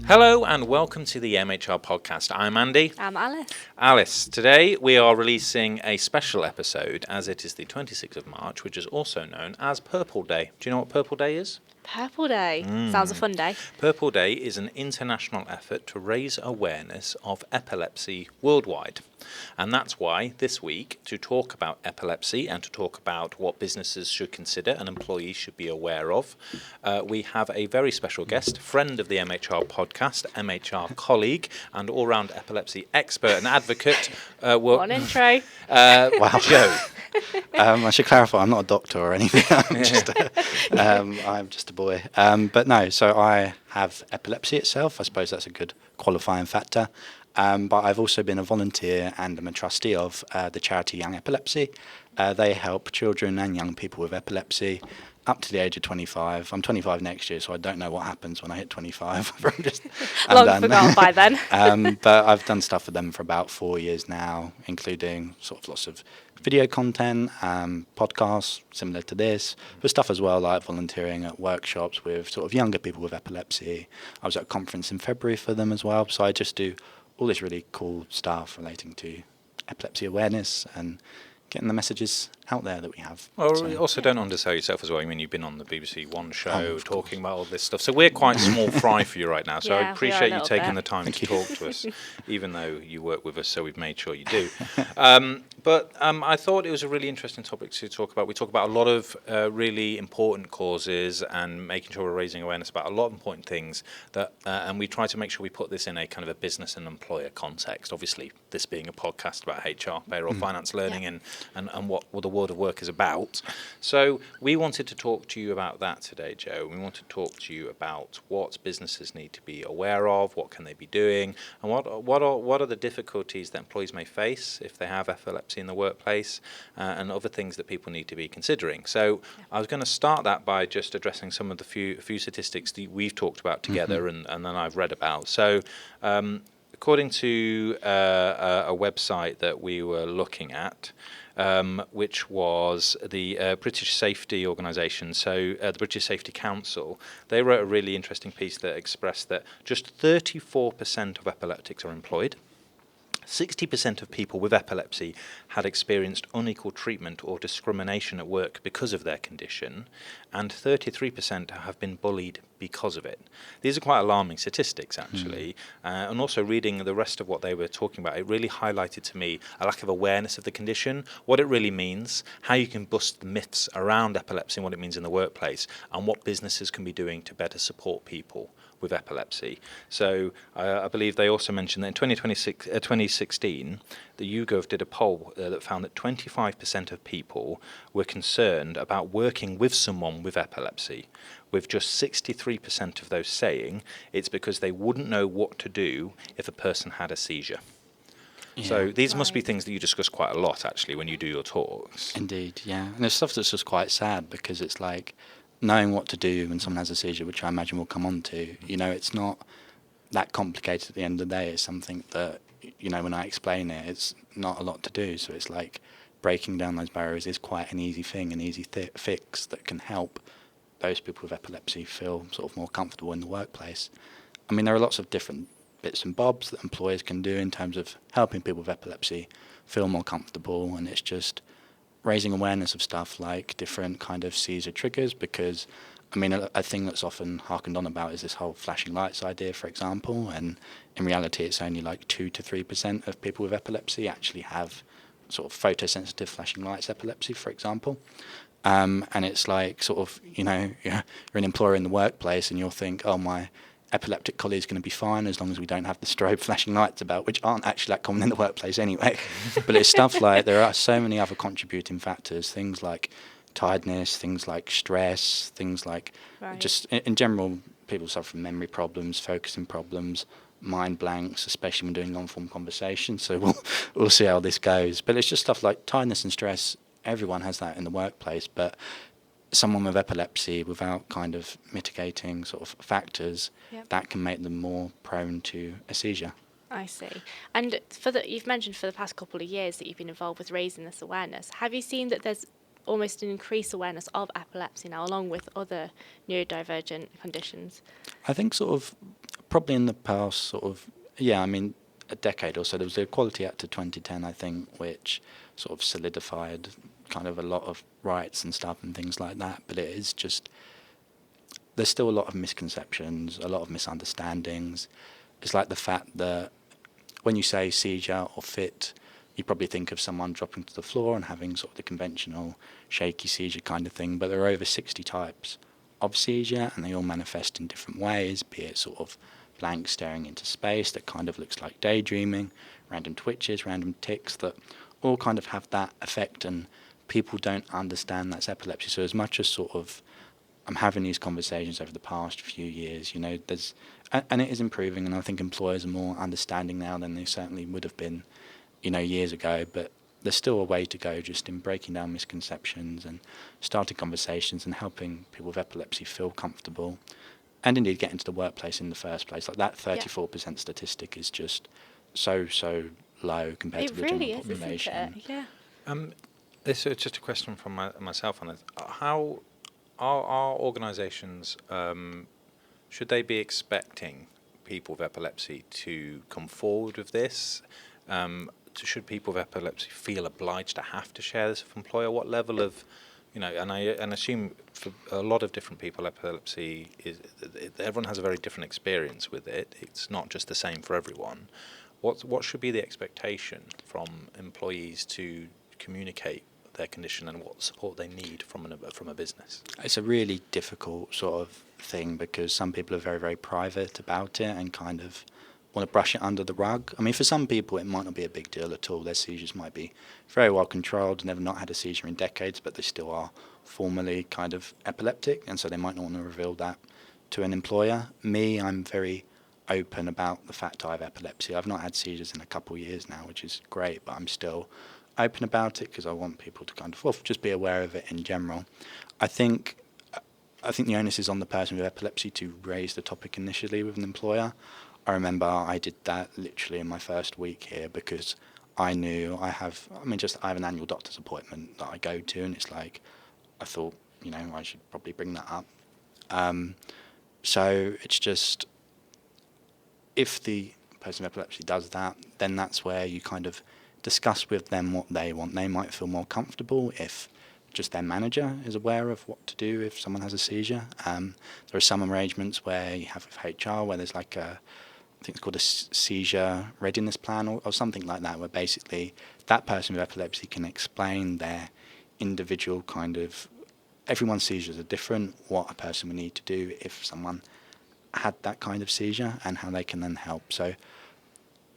Hello and welcome to the MHR podcast. I'm Andy. I'm Alice. Alice, today we are releasing a special episode as it is the 26th of March, which is also known as Purple Day. Do you know what Purple Day is? Purple Day. Sounds a fun day. Purple Day is an international effort to raise awareness of epilepsy worldwide. And that's why this week, to talk about epilepsy and to talk about what businesses should consider and employees should be aware of, we have a very special guest, friend of the MHR podcast, MHR colleague, and all-round epilepsy expert and advocate. One intro. Wow. Joe. I should clarify, I'm not a doctor or anything. I'm just a boy. But no, so I have epilepsy itself. I suppose that's a good qualifying factor. But I've also been a volunteer and I'm a trustee of the charity Young Epilepsy. They help children and young people with epilepsy up to the age of 25. I'm 25 next year, so I don't know what happens when I hit 25. Long forgotten by then. But I've done stuff for them for about 4 years now, including sort of lots of video content, podcasts similar to this, but stuff as well like volunteering at workshops with sort of younger people with epilepsy. I was at a conference in February for them as well, so I just do all this really cool stuff relating to epilepsy awareness and getting the messages out there that we have. Well, also don't undersell yourself as well. I mean, you've been on the BBC One show talking about all this stuff. So we're quite small fry for you right now. So I appreciate you taking the time to talk to us, even though you work with us, so we've made sure you do. But I thought it was a really interesting topic to talk about. We talk about a lot of really important causes and making sure we're raising awareness about a lot of important things. And we try to make sure we put this in a kind of a business and employer context. Obviously, this being a podcast about HR, payroll, finance, learning, and what the world of work is about. So we wanted to talk to you about that today, Joe. We want to talk to you about what businesses need to be aware of, what can they be doing, and what are the difficulties that employees may face if they have epilepsy in the workplace, and other things that people need to be considering. So I was going to start that by just addressing some of the few statistics that we've talked about together and then I've read about. So according to a website that we were looking at, which was the British Safety Organisation, so the British Safety Council, they wrote a really interesting piece that expressed that just 34% of epileptics are employed. 60% of people with epilepsy had experienced unequal treatment or discrimination at work because of their condition, and 33% have been bullied because of it. These are quite alarming statistics, actually, and also reading the rest of what they were talking about, it really highlighted to me a lack of awareness of the condition, what it really means, how you can bust the myths around epilepsy and what it means in the workplace, and what businesses can be doing to better support people with epilepsy. So I believe they also mentioned that in 2016, the YouGov did a poll that found that 25% of people were concerned about working with someone with epilepsy, with just 63% of those saying it's because they wouldn't know what to do if a person had a seizure. Yeah. So these must be things that you discuss quite a lot, actually, when you do your talks. Indeed, yeah. And there's stuff that's just quite sad because it's like knowing what to do when someone has a seizure, which I imagine we'll come on to, it's not that complicated at the end of the day. It's something that, when I explain it, it's not a lot to do. So it's like breaking down those barriers is quite an easy thing, an easy fix that can help those people with epilepsy feel sort of more comfortable in the workplace. I mean, there are lots of different bits and bobs that employers can do in terms of helping people with epilepsy feel more comfortable, and it's just raising awareness of stuff like different kind of seizure triggers, because I mean a thing that's often harkened on about is this whole flashing lights idea, for example, and in reality it's only like 2 to 3% of people with epilepsy actually have sort of photosensitive flashing lights epilepsy, for example. And it's like sort of, you're an employer in the workplace and you'll think, oh, my epileptic colleague's going to be fine as long as we don't have the strobe flashing lights about, which aren't actually that common in the workplace anyway. But it's stuff like there are so many other contributing factors, things like tiredness, things like stress, things like just in general, people suffer from memory problems, focusing problems, mind blanks, especially when doing long-form conversations. So we'll see how this goes. But it's just stuff like tiredness and stress. Everyone has that in the workplace, but someone with epilepsy without kind of mitigating sort of factors, that can make them more prone to a seizure. I see. And you've mentioned for the past couple of years that you've been involved with raising this awareness. Have you seen that there's almost an increased awareness of epilepsy now, along with other neurodivergent conditions? I think sort of Probably in the past a decade or so. There was the Equality Act of 2010, I think, which sort of solidified kind of a lot of rights and stuff and things like that. But it is just, there's still a lot of misconceptions, a lot of misunderstandings. It's like the fact that when you say seizure or fit, you probably think of someone dropping to the floor and having sort of the conventional shaky seizure kind of thing, but there are over 60 types of seizure, and they all manifest in different ways, be it sort of blank staring into space that kind of looks like daydreaming, random twitches, random tics that all kind of have that effect, and people don't understand that's epilepsy. So as much as sort of I'm having these conversations over the past few years, there's, and it is improving, and I think employers are more understanding now than they certainly would have been, years ago, but there's still a way to go just in breaking down misconceptions and starting conversations and helping people with epilepsy feel comfortable and indeed get into the workplace in the first place. Like that 34% statistic is just so low compared to the general population. Isn't it? Yeah. This is just a question from myself on it. How are organisations, should they be expecting people with epilepsy to come forward with this? Should people with epilepsy feel obliged to have to share this with employer? What level of, and I assume for a lot of different people, epilepsy everyone has a very different experience with it. It's not just the same for everyone. What should be the expectation from employees to communicate their condition and what support they need from a business? It's a really difficult sort of thing because some people are very, very private about it and kind of want to brush it under the rug. I mean, for some people, it might not be a big deal at all. Their seizures might be very well controlled, never not had a seizure in decades, but they still are formally kind of epileptic, and so they might not want to reveal that to an employer. Me, I'm very open about the fact I have epilepsy. I've not had seizures in a couple of years now, which is great, but I'm still open about it because I want people to kind of just be aware of it in general. I think the onus is on the person with epilepsy to raise the topic initially with an employer. I remember I did that literally in my first week here because I knew I have an annual doctor's appointment that I go to, and it's like, I thought, I should probably bring that up. So it's just, if the person with epilepsy does that, then that's where you kind of discuss with them what they want. They might feel more comfortable if just their manager is aware of what to do if someone has a seizure. There are some arrangements where you have with HR where there's like I think it's called a seizure readiness plan or something like that, where basically that person with epilepsy can explain their individual kind of, everyone's seizures are different, what a person would need to do if someone had that kind of seizure and how they can then help. So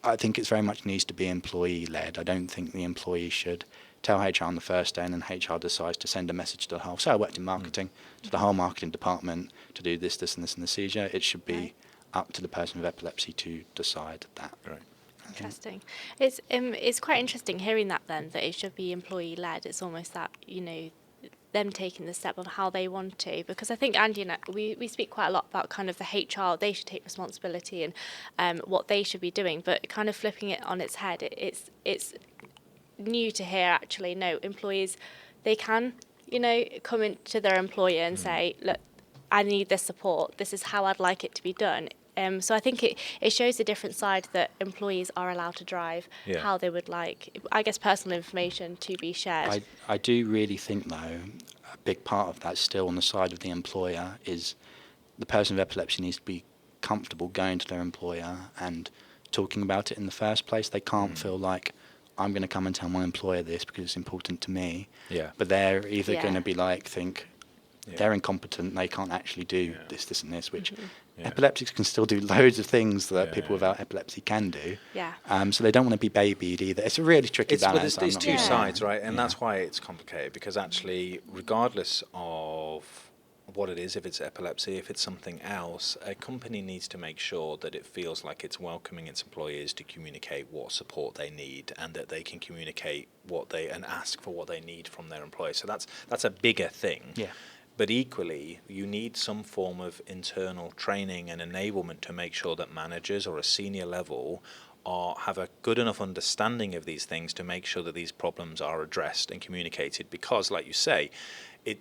I think it's very much needs to be employee-led. I don't think the employee should tell HR on the first day and then HR decides to send a message to the whole, so I worked in marketing, to the whole marketing department to do this, and this, and the seizure. It should be up to the person with epilepsy to decide that. Right. Interesting. It's quite interesting hearing that then, that it should be employee-led. It's almost that, them taking the step of how they want to, because I think Andy and I, we speak quite a lot about kind of the HR, they should take responsibility and what they should be doing, but kind of flipping it on its head, it's new to hear actually, no, employees, they can, come into their employer and say, look, I need this support, this is how I'd like it to be done. So I think it shows a different side that employees are allowed to drive how they would like, I guess, personal information to be shared. I do really think, though, a big part of that still on the side of the employer is the person with epilepsy needs to be comfortable going to their employer and talking about it in the first place. They can't feel like, I'm going to come and tell my employer this because it's important to me. Yeah. But they're either going to be like, they're incompetent, they can't actually do this and this, which epileptics can still do loads of things that people without epilepsy can do. Yeah. So they don't want to be babied either. It's a really tricky balance. There's two sides, right? And that's why it's complicated, because actually, regardless of what it is, if it's epilepsy, if it's something else, a company needs to make sure that it feels like it's welcoming its employees to communicate what support they need and that they can communicate and ask for what they need from their employees. So that's a bigger thing. Yeah. But equally, you need some form of internal training and enablement to make sure that managers or a senior level have a good enough understanding of these things to make sure that these problems are addressed and communicated. Because, like you say,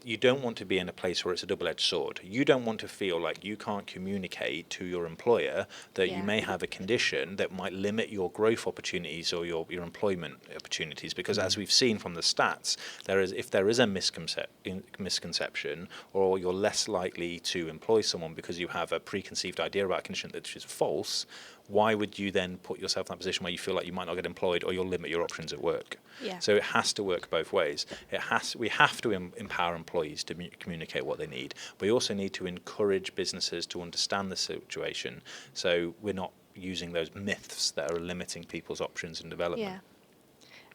you don't want to be in a place where it's a double-edged sword. You don't want to feel like you can't communicate to your employer that you may have a condition that might limit your growth opportunities or your employment opportunities, because as we've seen from the stats, if there is a misconception, or you're less likely to employ someone because you have a preconceived idea about a condition that is false, why would you then put yourself in that position where you feel like you might not get employed, or you'll limit your options at work? Yeah. So it has to work both ways. We have to empower employees to communicate what they need. We also need to encourage businesses to understand the situation, so we're not using those myths that are limiting people's options and development.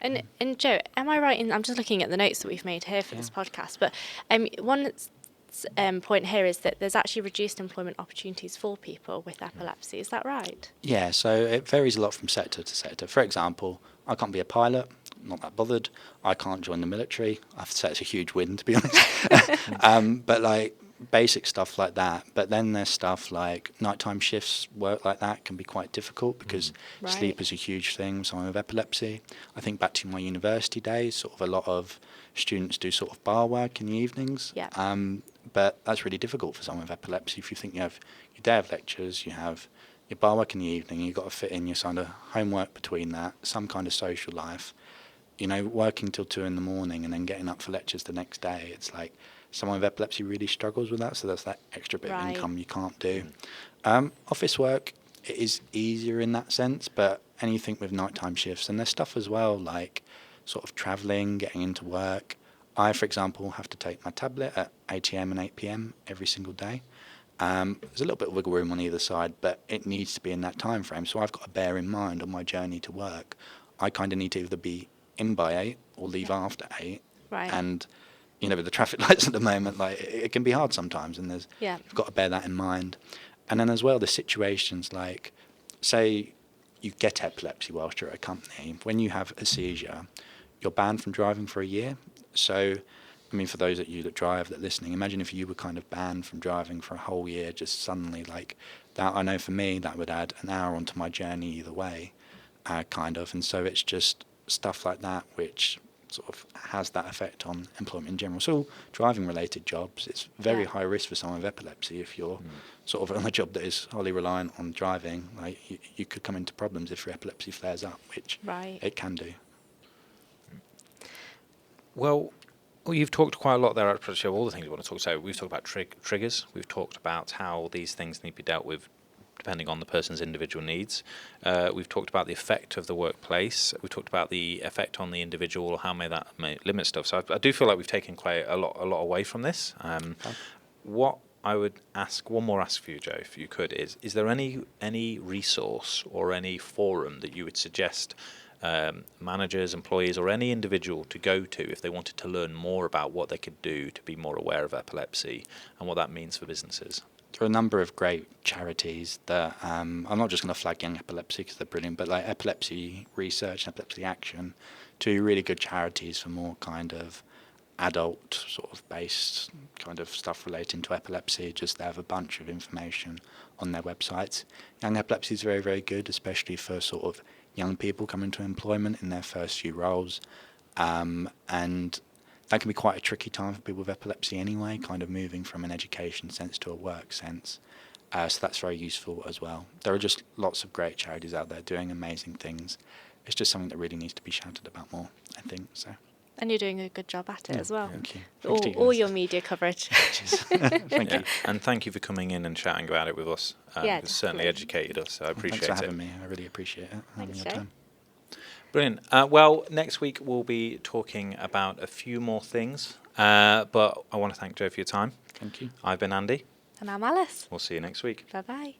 Yeah. And Joe, am I right in, I'm just looking at the notes that we've made here for this podcast, but one point here is that there's actually reduced employment opportunities for people with epilepsy. Is that right? Yeah, so it varies a lot from sector to sector. For example, I can't be a pilot, not that bothered. I can't join the military. I have to say it's a huge win, to be honest. But like basic stuff like that. But then there's stuff like nighttime shifts, work like that can be quite difficult because sleep is a huge thing with someone with epilepsy. I think back to my university days, sort of a lot of students do sort of bar work in the evenings. Yeah. But that's really difficult for someone with epilepsy. If you think you have your day of lectures, you have your bar work in the evening, you've got to fit in your kind of homework between that, some kind of social life, you know, working till 2 in the morning and then getting up for lectures the next day. It's like someone with epilepsy really struggles with that, so that's that extra bit of income you can't do. Office work, it is easier in that sense, but anything with nighttime shifts, and there's stuff as well like sort of travelling, getting into work. I, for example, have to take my tablet at 8 a.m. and 8 p.m. every single day. There's a little bit of wiggle room on either side, but it needs to be in that time frame. So I've got to bear in mind on my journey to work, I kind of need to either be in by 8 or leave after 8. Right. And, you know, with the traffic lights at the moment, like it can be hard sometimes, and you've got to bear that in mind. And then as well, the situations like, say you get epilepsy whilst you're at a company, when you have a seizure, you're banned from driving for a year. So, I mean, for those of you that drive that are listening, imagine if you were kind of banned from driving for a whole year, just suddenly like that. I know for me that would add an hour onto my journey either way, kind of. And so it's just stuff like that which sort of has that effect on employment in general. So driving related jobs, it's very high risk for someone with epilepsy. If you're sort of on a job that is wholly reliant on driving, like you could come into problems if your epilepsy flares up, which it can do. Well, you've talked quite a lot there at all the things we want to talk about. We've talked about triggers. We've talked about how these things need to be dealt with depending on the person's individual needs. We've talked about the effect of the workplace. We've talked about the effect on the individual, how that may limit stuff. So I do feel like we've taken quite a lot away from this. What I would ask, one more ask for you, Joe, if you could, is there any resource or any forum that you would suggest managers, employees, or any individual to go to if they wanted to learn more about what they could do to be more aware of epilepsy and what that means for businesses? There are a number of great charities that I'm not just going to flag Young Epilepsy because they're brilliant, but like Epilepsy Research and Epilepsy Action, 2 really good charities for more kind of adult sort of based kind of stuff relating to epilepsy. Just they have a bunch of information on their websites. Young Epilepsy is very, very good, especially for sort of young people coming to employment in their first few roles, and that can be quite a tricky time for people with epilepsy anyway, kind of moving from an education sense to a work sense. So that's very useful as well. There are just lots of great charities out there doing amazing things. It's just something that really needs to be shouted about more, I think. So. And you're doing a good job at it as well. Thank you. All your media coverage. Thank you. And thank you for coming in and chatting about it with us. It's certainly educated us. So I appreciate it. Thanks for having me. I really appreciate it. Thanks, Having your time. Brilliant. Well, next week we'll be talking about a few more things. But I want to thank Joe for your time. Thank you. I've been Andy. And I'm Alice. We'll see you next week. Bye-bye.